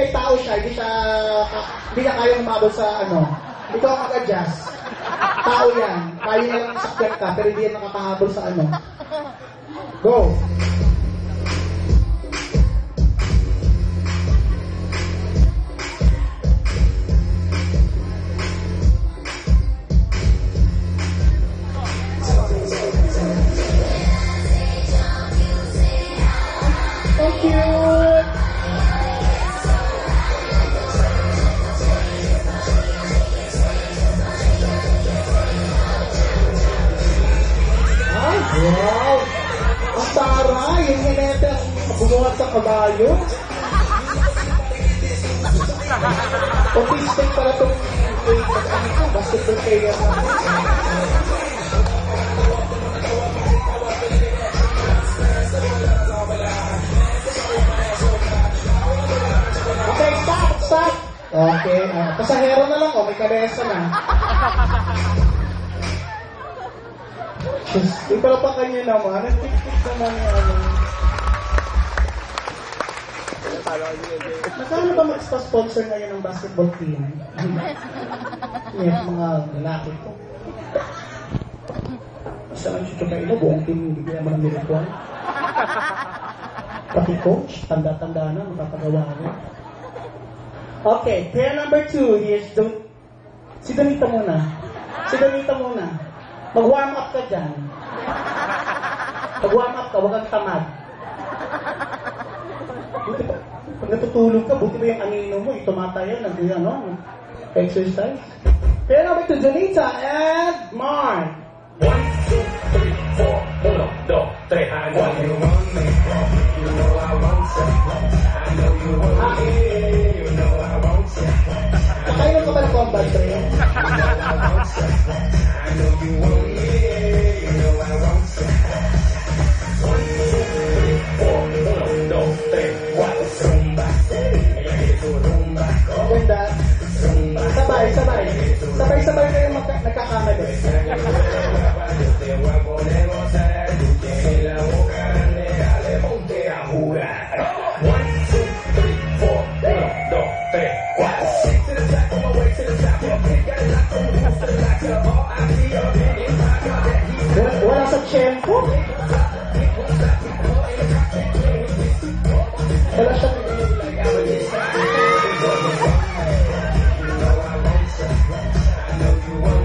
Tao siya, hindi ka kayang umabot sa ano. Ikaw ang mag-adjust. Tao yan. Kaya na lang sakyan ka, pero hindi yan nakakahabol sa ano. Go! Thank you! Wow! Ang tara! Yung hinete ang bumuhat sa kabayo. Autistic pala itong basketball player natin. Okay, stop! Okay, pasahero na lang, may kalesa na. Yung pala pa kanya naman, nag-tik-tik naman yung ano. Nakano ba mag-sponsor ngayon ng basketball team? Yes, mga lalaki ko. Basta lang siya kayo, buong team hindi kaya mo ng milituan. Pati coach, tanda-tanda na, makapagawa rin. Okay, pair number 2, here's si Donita muna. Mag-warm up ka dyan. Mag-warm up ka, huwag kang tamad. Pag natutulog ka, buti ba yung anino mo, tumatayo, exercise. Pair number 2, Donita and Mark. 1, 2, 3, 4, 1, 2, 3, I know you want me, you know I want you, I know you want me, you know I want you. Nakainom ka ba ng combat train? I know you want me, you know I want you. 1, 2, 3, 4, 1, 2, 3, what is rumba? Rumba. Ganda. Sabay kayo nagkakamali. Wala sa tiyempo. Wala siya.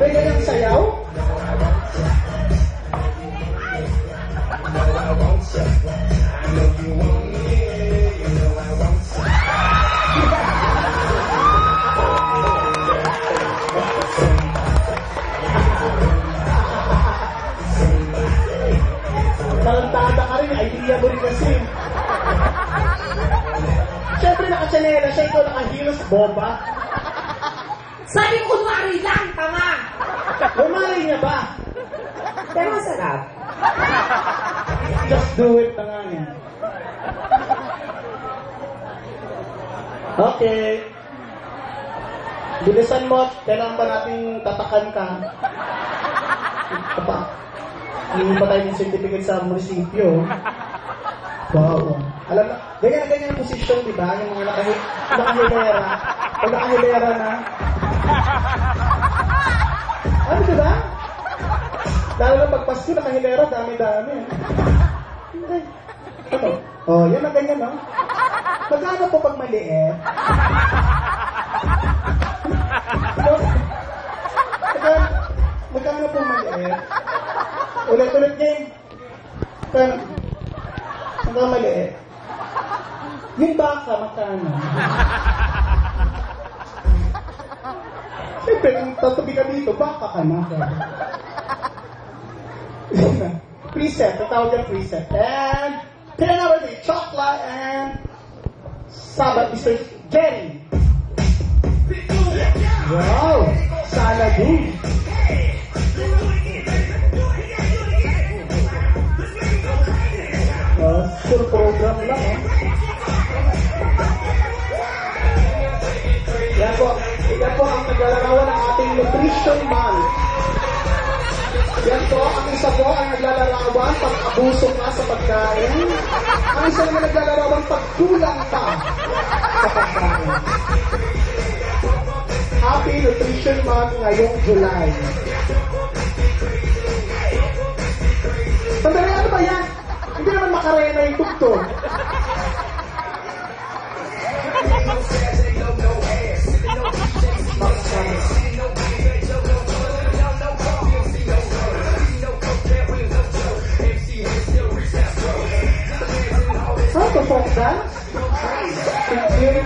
May ganyang sayaw? Talantada ka rin, idea mo rin kasi. Siyempre nakachanela siya, ikaw nakahilos, boba. Sabi ko, kunwari lang, tama. Umari niya ba? Pero masarap. Just do it na nga niya. Okay. Bilisan mo, kailangan ba nating tatakan ka? Hindi pa tayo ng certificate sa munisipyo. Wow. Alam na, ganyan ang posisyon, di ba? Yung mga nakahilera. Pag nakahilera na. Ano, di ba? Lalo na pag Pasko, nakahilera, dami-dami. Hindi. Ano? Oh, yan na ganyan, no? Magkano po pag maliit? Magkano po maliit? Ulit-ulit game. Magkano maliit? Yung baka, magkano? Siyempre, kung tatabi ka dito, baka ka na. Preset, tatawag yung preset. And, pinanawa ni Chokla and Sabat, Mr. Jerry. Wow! Sana din. Pure program lang, eh. Nabusog ka sa pagkain. Ang isa naman naglalarawan pagkulang ka sa pagkain. Happy Nutrition Month ngayong July. Sandali, ano ba yan? Hindi naman makarena yung tugtog. Ano to, folk dance? Single?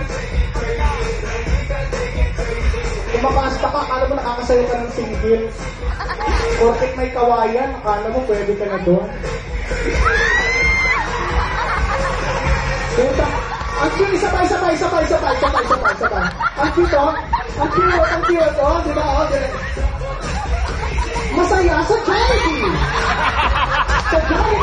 Kumakasta ka, akala mo nakakasayo ka ng single. Porket may kawayan, akala mo pwede ka na doon. Ang cute, sabay. Ang cute, oh. Ang cute, oh. Di ba, oh. Masaya sa charity. Sa charity.